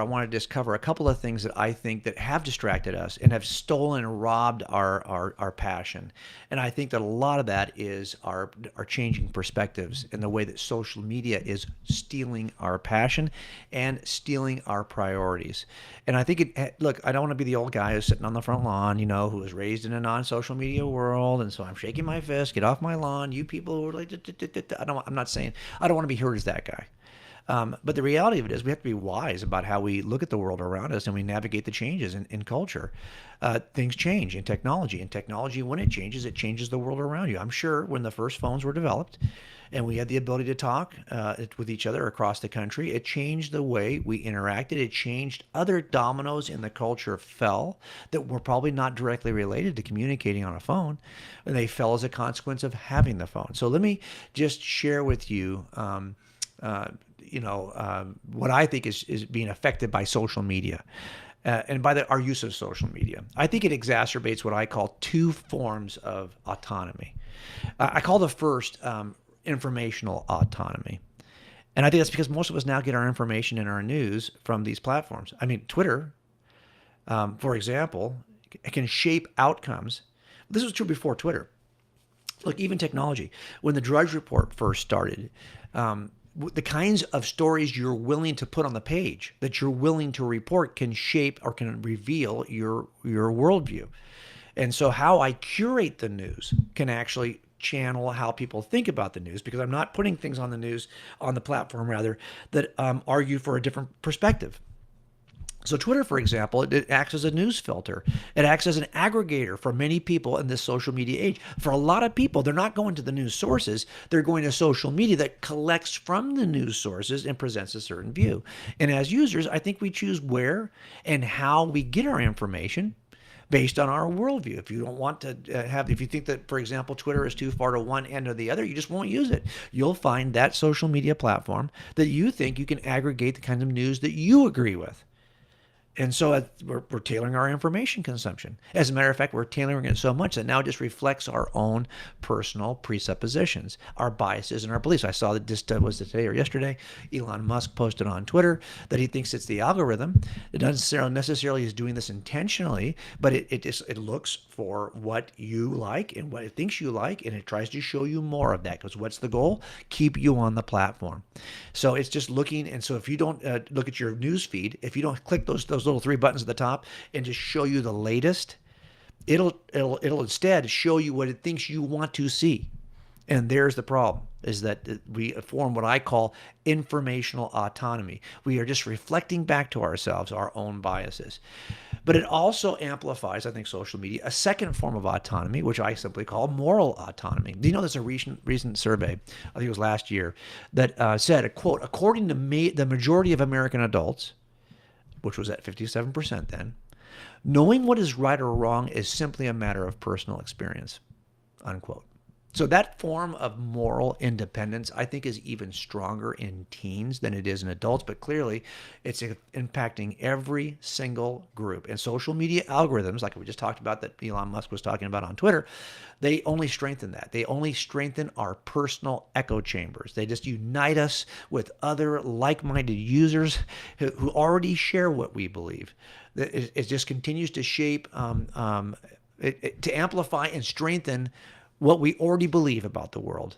I want to just cover a couple of things that I think that have distracted us and have stolen and robbed our passion. And I think that a lot of that is our changing perspectives and the way that social media is stealing our passion and stealing our priorities. And I think look, I don't want to be the old guy who's sitting on the front lawn, who was raised in a non-social media world. And so I'm shaking my fist, get off my lawn. You people who are like, I'm not saying, I don't want to be heard as that guy. But the reality of it is we have to be wise about how we look at the world around us and we navigate the changes in culture. Things change in technology. And technology, when it changes the world around you. I'm sure when the first phones were developed and we had the ability to talk with each other across the country, it changed the way we interacted. It changed other dominoes in the culture fell that were probably not directly related to communicating on a phone. And they fell as a consequence of having the phone. So let me just share with you what I think is being affected by social media and by our use of social media. I think it exacerbates what I call two forms of autonomy. I call the first informational autonomy. And I think that's because most of us now get our information and our news from these platforms. I mean, Twitter, for example, can shape outcomes. This was true before Twitter. Look, even technology. When the Drudge Report first started, the kinds of stories you're willing to put on the page, that you're willing to report, can shape or can reveal your worldview. And so how I curate the news can actually channel how people think about the news, because I'm not putting things on the news, on the platform rather, that argue for a different perspective. So Twitter, for example, it acts as a news filter. It acts as an aggregator for many people in this social media age. For a lot of people, they're not going to the news sources. They're going to social media that collects from the news sources and presents a certain view. And as users, I think we choose where and how we get our information based on our worldview. If you don't want to if you think that, for example, Twitter is too far to one end or the other, you just won't use it. You'll find that social media platform that you think you can aggregate the kind of news that you agree with. And so we're tailoring our information consumption. As a matter of fact, we're tailoring it so much that now it just reflects our own personal presuppositions, our biases, and our beliefs. I saw that this was today or yesterday, Elon Musk posted on Twitter that he thinks it's the algorithm. It doesn't necessarily is doing this intentionally, but it looks for what you like and what it thinks you like, and it tries to show you more of that. Because what's the goal? Keep you on the platform. So it's just looking, and so if you don't look at your news feed, if you don't click those little three buttons at the top and just show you the latest, it'll instead show you what it thinks you want to see. And there's the problem, is that we form what I call informational autonomy. We are just reflecting back to ourselves our own biases. But it also amplifies, I think, social media, a second form of autonomy, which I simply call moral autonomy. Do you know there's a recent survey, I think it was last year, that said, quote, according to the majority of American adults, which was at 57% then, knowing what is right or wrong is simply a matter of personal experience, unquote. So that form of moral independence, I think, is even stronger in teens than it is in adults, but clearly it's impacting every single group. And social media algorithms, like we just talked about that Elon Musk was talking about on Twitter, they only strengthen that. They only strengthen our personal echo chambers. They just unite us with other like-minded users who already share what we believe. It just continues to shape, to amplify and strengthen what we already believe about the world.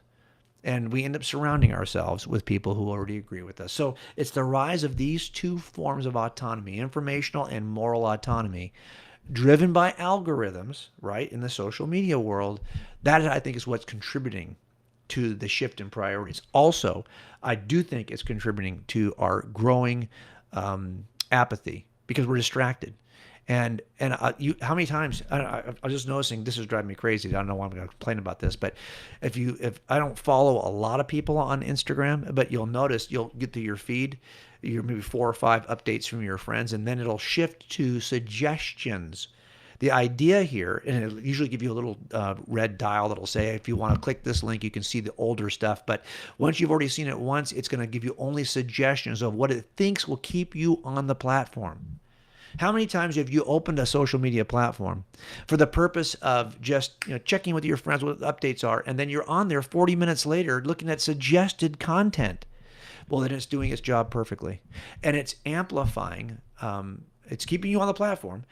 And we end up surrounding ourselves with people who already agree with us. So it's the rise of these two forms of autonomy, informational and moral autonomy, driven by algorithms, right, in the social media world. That, I think, is what's contributing to the shift in priorities. Also, I do think it's contributing to our growing apathy, because we're distracted. And how many times, I was just noticing, this is driving me crazy. I don't know why I'm going to complain about this, but if I don't follow a lot of people on Instagram, but you'll notice, you'll get to your feed, your maybe 4 or 5 updates from your friends, and then it'll shift to suggestions. The idea here, and it'll usually give you a little red dial that'll say, if you want to click this link, you can see the older stuff. But once you've already seen it once, it's going to give you only suggestions of what it thinks will keep you on the platform. How many times have you opened a social media platform for the purpose of just checking with your friends what the updates are, and then you're on there 40 minutes later looking at suggested content? well, then it's doing its job perfectly. And it's amplifying, it's keeping you on the platform,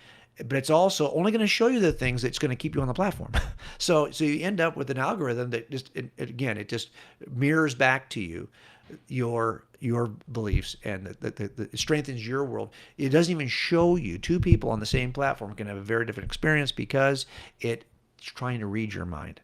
but it's also only going to show you the things that's going to keep you on the platform. So you end up with an algorithm that just, it just mirrors back to you your beliefs, and it strengthens your world. It doesn't even show you two people on the same platform can have a very different experience because it's trying to read your mind.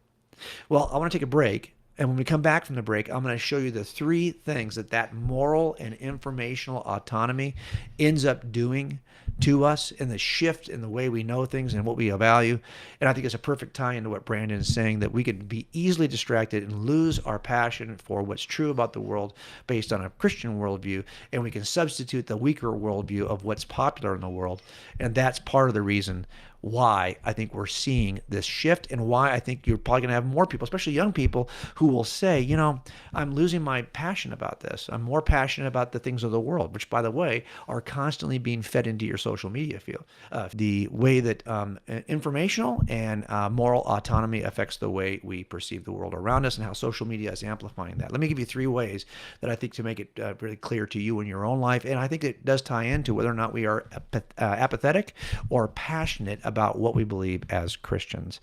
Well, I want to take a break. And when we come back from the break, I'm going to show you the three things that moral and informational autonomy ends up doing to us, and the shift in the way we know things and what we value. And I think it's a perfect tie into what Brandon is saying, that we could be easily distracted and lose our passion for what's true about the world based on a Christian worldview, and we can substitute the weaker worldview of what's popular in the world. And that's part of the reason why I think we're seeing this shift, and why I think you're probably going to have more people, especially young people, who will say, I'm losing my passion about this. I'm more passionate about the things of the world, which, by the way, are constantly being fed into your social media field. The way that informational and moral autonomy affects the way we perceive the world around us, and how social media is amplifying that. Let me give you three ways that I think to make it really clear to you in your own life, and I think it does tie into whether or not we are apathetic or passionate about what we believe as Christians.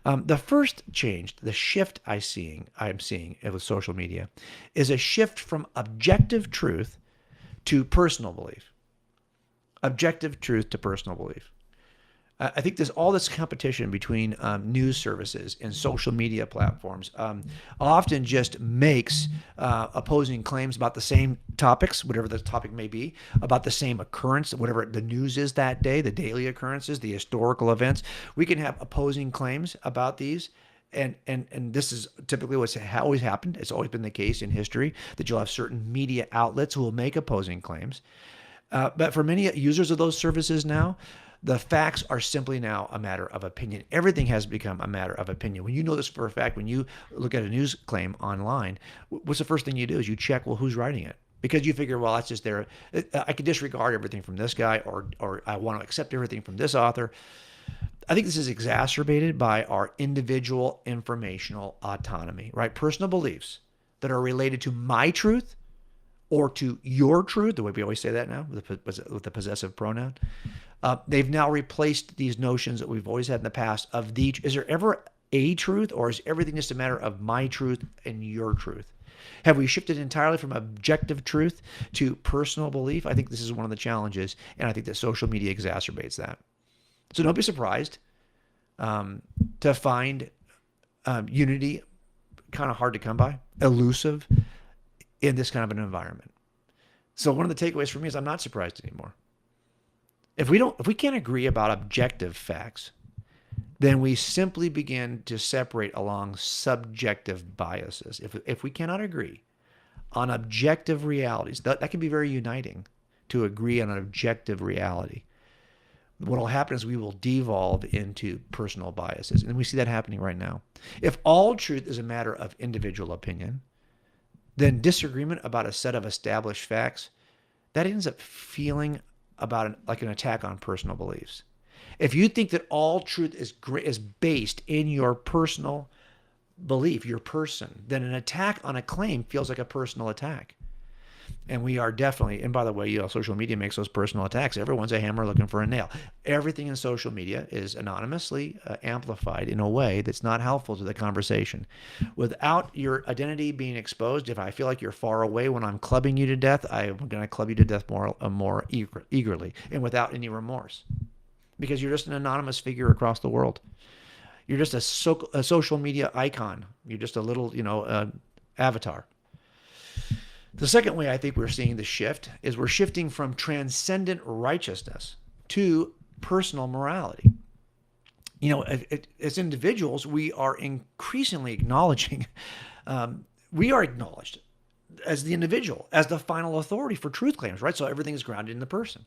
The first change, the shift I'm seeing with social media, is a shift from objective truth to personal belief. Objective truth to personal belief. I think there's all this competition between news services and social media platforms often just makes opposing claims about the same topics, whatever the topic may be, about the same occurrence, whatever the news is that day, the daily occurrences, the historical events. We can have opposing claims about these. And this is typically what's always happened. It's always been the case in history that you'll have certain media outlets who will make opposing claims. But for many users of those services now, the facts are simply now a matter of opinion. Everything has become a matter of opinion. When you know this for a fact, when you look at a news claim online, what's the first thing you do? Is you check, well, who's writing it? Because you figure, well, that's just there. I could disregard everything from this guy, or I want to accept everything from this author. I think this is exacerbated by our individual informational autonomy, right? Personal beliefs that are related to my truth or to your truth, the way we always say that now with the possessive pronoun. They've now replaced these notions that we've always had in the past of is there ever a truth, or is everything just a matter of my truth and your truth? Have we shifted entirely from objective truth to personal belief? I think this is one of the challenges, and I think that social media exacerbates that. So don't be surprised to find unity kind of hard to come by, elusive in this kind of an environment. So one of the takeaways for me is I'm not surprised anymore. If we can't agree about objective facts, then we simply begin to separate along subjective biases. If we cannot agree on objective realities, that can be very uniting, to agree on an objective reality. What will happen is we will devolve into personal biases, and we see that happening right now. If all truth is a matter of individual opinion, then disagreement about a set of established facts, that ends up feeling like an attack on personal beliefs. If you think that all truth is based in your personal belief, your person, then an attack on a claim feels like a personal attack. And we are definitely, and by the way, social media makes those personal attacks. Everyone's a hammer looking for a nail. Everything in social media is anonymously amplified in a way that's not helpful to the conversation. Without your identity being exposed, if I feel like you're far away when I'm clubbing you to death, I'm going to club you to death more eagerly and without any remorse, because you're just an anonymous figure across the world. You're just a social media icon. You're just a little, avatar. The second way I think we're seeing the shift is we're shifting from transcendent righteousness to personal morality. As individuals, we are increasingly acknowledging, we are acknowledged as the individual, as the final authority for truth claims, right? So everything is grounded in the person.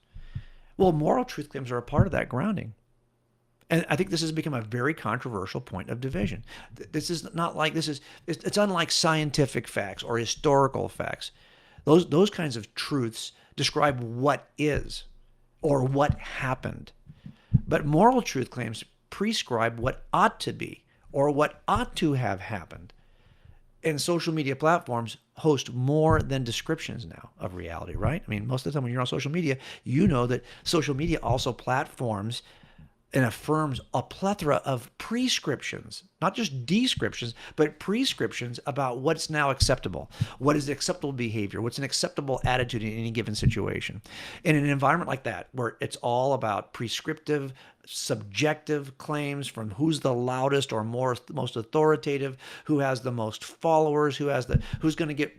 Well, moral truth claims are a part of that grounding. And I think this has become a very controversial point of division. This is not like it's unlike scientific facts or historical facts. Those kinds of truths describe what is or what happened. But moral truth claims prescribe what ought to be or what ought to have happened. And social media platforms host more than descriptions now of reality, right? I mean, most of the time when you're on social media, you know that social media also platforms and affirms a plethora of prescriptions, not just descriptions, but prescriptions about what's now acceptable, what is acceptable behavior, what's an acceptable attitude in any given situation. In an environment like that, where it's all about prescriptive, subjective claims from who's the loudest or most authoritative, who has the most followers, who's going to get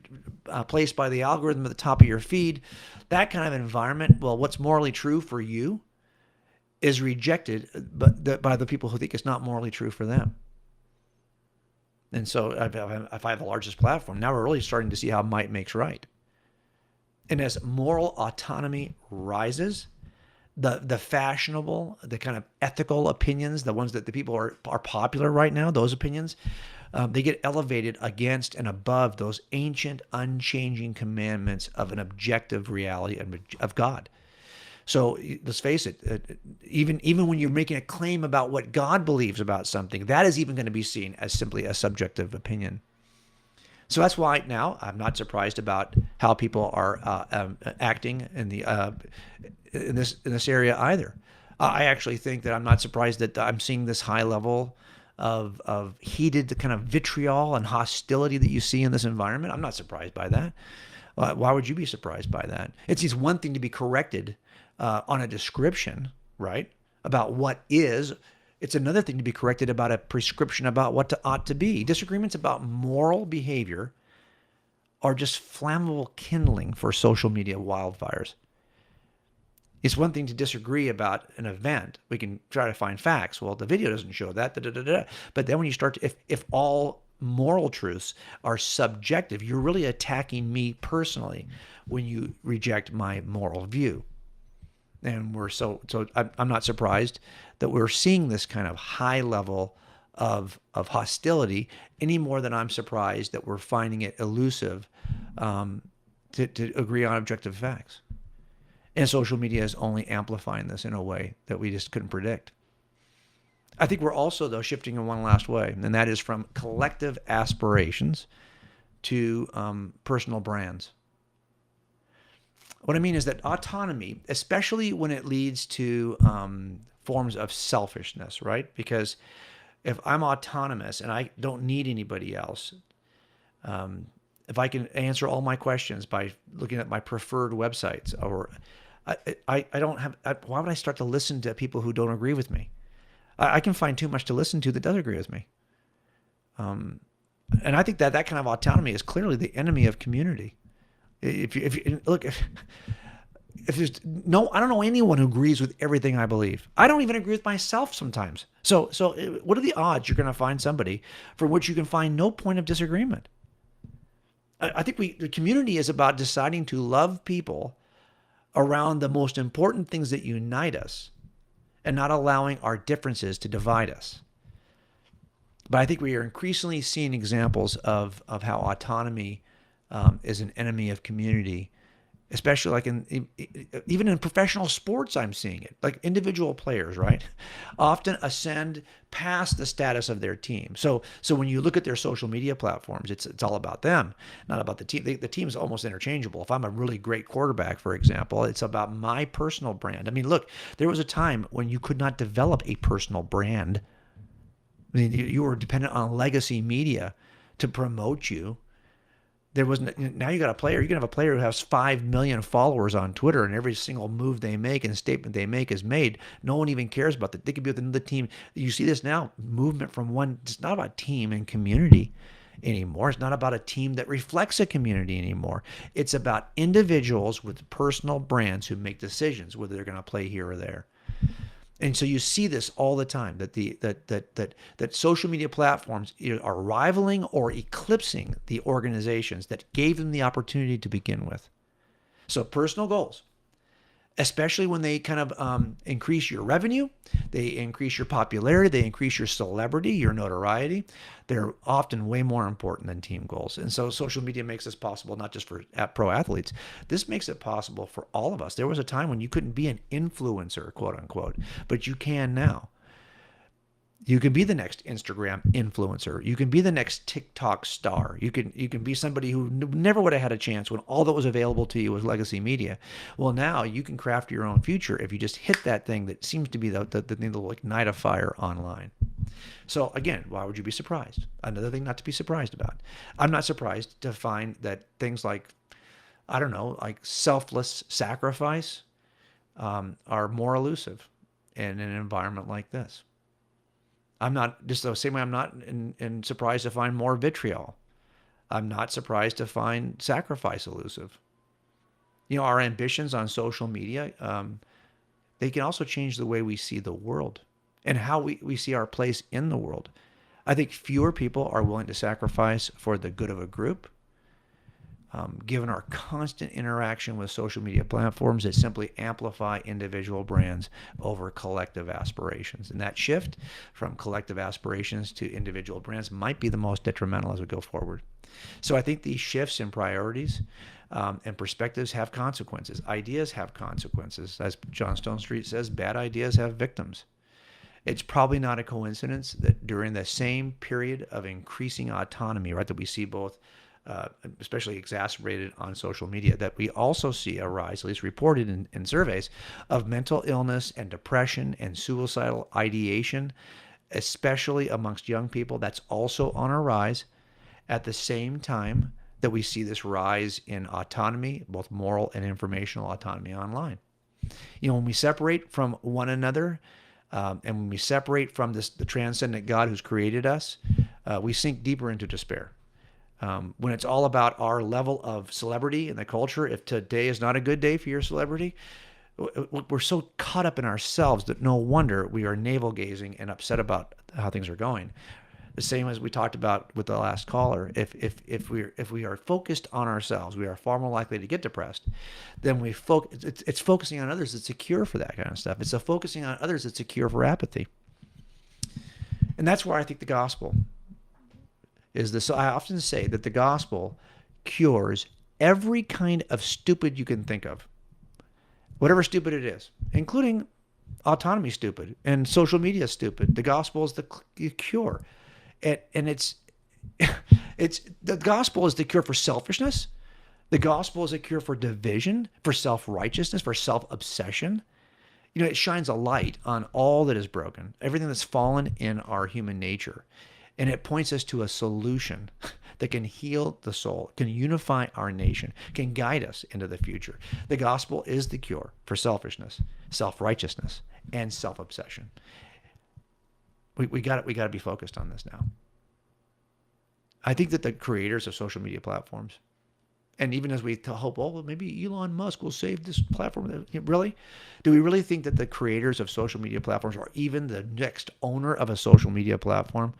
placed by the algorithm at the top of your feed, that kind of environment. Well, what's morally true for you is rejected by the people who think it's not morally true for them. And so if I have the largest platform, now we're really starting to see how might makes right. And as moral autonomy rises, the fashionable, the kind of ethical opinions, the ones that the people are popular right now, those opinions, they get elevated against and above those ancient, unchanging commandments of an objective reality of God. So let's face it, even when you're making a claim about what God believes about something, that is even going to be seen as simply a subjective opinion. So that's why now I'm not surprised about how people are acting in this area either. I actually think that I'm not surprised that I'm seeing this high level of heated kind of vitriol and hostility that you see in this environment. I'm not surprised by that. Why would you be surprised by that? It's just one thing to be corrected on a description, right, about what is. It's another thing to be corrected about a prescription about what ought to be. Disagreements about moral behavior are just flammable kindling for social media wildfires. It's one thing to disagree about an event. We can try to find facts. Well, the video doesn't show that. But then when you start to, if all moral truths are subjective, you're really attacking me personally when you reject my moral view. And I'm not surprised that we're seeing this kind of high level of hostility any more than I'm surprised that we're finding it elusive to agree on objective facts. And social media is only amplifying this in a way that we just couldn't predict. I think we're also, though, shifting in one last way, and that is from collective aspirations to personal brands. What I mean is that autonomy, especially when it leads to forms of selfishness, right? Because if I'm autonomous and I don't need anybody else, if I can answer all my questions by looking at my preferred websites, or I don't have, why would I start to listen to people who don't agree with me? I can find too much to listen to that does agree with me. And I think that kind of autonomy is clearly the enemy of community. If there's no, I don't know anyone who agrees with everything I believe. I don't even agree with myself sometimes. So what are the odds you're going to find somebody for which you can find no point of disagreement? I think the community is about deciding to love people around the most important things that unite us and not allowing our differences to divide us. But I think we are increasingly seeing examples of how autonomy is an enemy of community, especially like even in professional sports. I'm seeing it, like individual players, right, often ascend past the status of their team. So when you look at their social media platforms, it's all about them, not about the team. The team is almost interchangeable. If I'm a really great quarterback, for example, it's about my personal brand. I mean, look, there was a time when you could not develop a personal brand. I mean, you were dependent on legacy media to promote you. Now you got a player. You can have a player who has 5 million followers on Twitter, and every single move they make and statement they make is made. No one even cares about that. They could be with another team. You see this now, movement from one. It's not about team and community anymore. It's not about a team that reflects a community anymore. It's about individuals with personal brands who make decisions whether they're going to play here or there. And so you see this all the time, that social media platforms are rivaling or eclipsing the organizations that gave them the opportunity to begin with. So personal goals, especially when they kind of increase your revenue, they increase your popularity, they increase your celebrity, your notoriety. They're often way more important than team goals. And so social media makes this possible, not just for pro athletes. This makes it possible for all of us. There was a time when you couldn't be an influencer, quote unquote, but you can now. You can be the next Instagram influencer. You can be the next TikTok star. You can be somebody who never would have had a chance when all that was available to you was legacy media. Well, now you can craft your own future if you just hit that thing that seems to be the thing that will ignite a fire online. So again, why would you be surprised? Another thing not to be surprised about. I'm not surprised to find that things like, I don't know, like selfless sacrifice are more elusive in an environment like this. I'm not, just the same way I'm not surprised to find more vitriol. I'm not surprised to find sacrifice elusive. You know, our ambitions on social media, they can also change the way we see the world and how we see our place in the world. I think fewer people are willing to sacrifice for the good of a group. Given our constant interaction with social media platforms that simply amplify individual brands over collective aspirations. And that shift from collective aspirations to individual brands might be the most detrimental as we go forward. So I think these shifts in priorities and perspectives have consequences. Ideas have consequences. As John Stonestreet says, bad ideas have victims. It's probably not a coincidence that during the same period of increasing autonomy, right, that we see both especially exacerbated on social media, that we also see a rise, at least reported in surveys, of mental illness and depression and suicidal ideation, especially amongst young people. That's also on a rise at the same time that we see this rise in autonomy, both moral and informational autonomy online. You know, when we separate from one another, and when we separate from the transcendent God who's created us, we sink deeper into despair. When it's all about our level of celebrity in the culture, if today is not a good day for your celebrity, we're so caught up in ourselves that no wonder we are navel gazing and upset about how things are going. The same as we talked about with the last caller. If we are focused on ourselves, we are far more likely to get depressed. Then it's focusing on others that's a cure for that kind of stuff. It's a focusing on others that's a cure for apathy. And that's where I think the gospel is this. I often say that the gospel cures every kind of stupid you can think of, whatever stupid it is, including autonomy stupid and social media stupid. The gospel is the cure. And it's the gospel is the cure for selfishness. The gospel is a cure for division, for self-righteousness, for self-obsession. You know, it shines a light on all that is broken, everything that's fallen in our human nature. And it points us to a solution that can heal the soul, can unify our nation, can guide us into the future. The gospel is the cure for selfishness, self-righteousness, and self-obsession. We got to be focused on this now. I think that the creators of social media platforms, and even as we hope, oh, maybe Elon Musk will save this platform. Really? Do we really think that the creators of social media platforms, or even the next owner of a social media platform,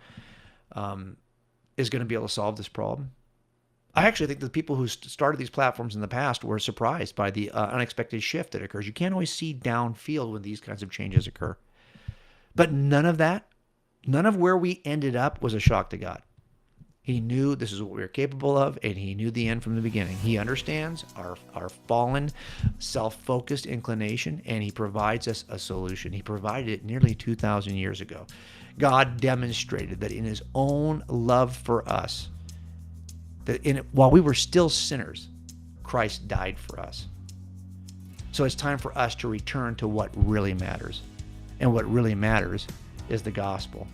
is going to be able to solve this problem? I actually think the people who started these platforms in the past were surprised by the unexpected shift that occurs. You can't always see downfield when these kinds of changes occur. But none of where we ended up was a shock to God. He knew this is what we were capable of, and he knew the end from the beginning. He understands our fallen, self-focused inclination, and he provides us a solution. He provided it nearly 2,000 years ago. God demonstrated that in his own love for us, that while we were still sinners, Christ died for us. So it's time for us to return to what really matters. And what really matters is the gospel.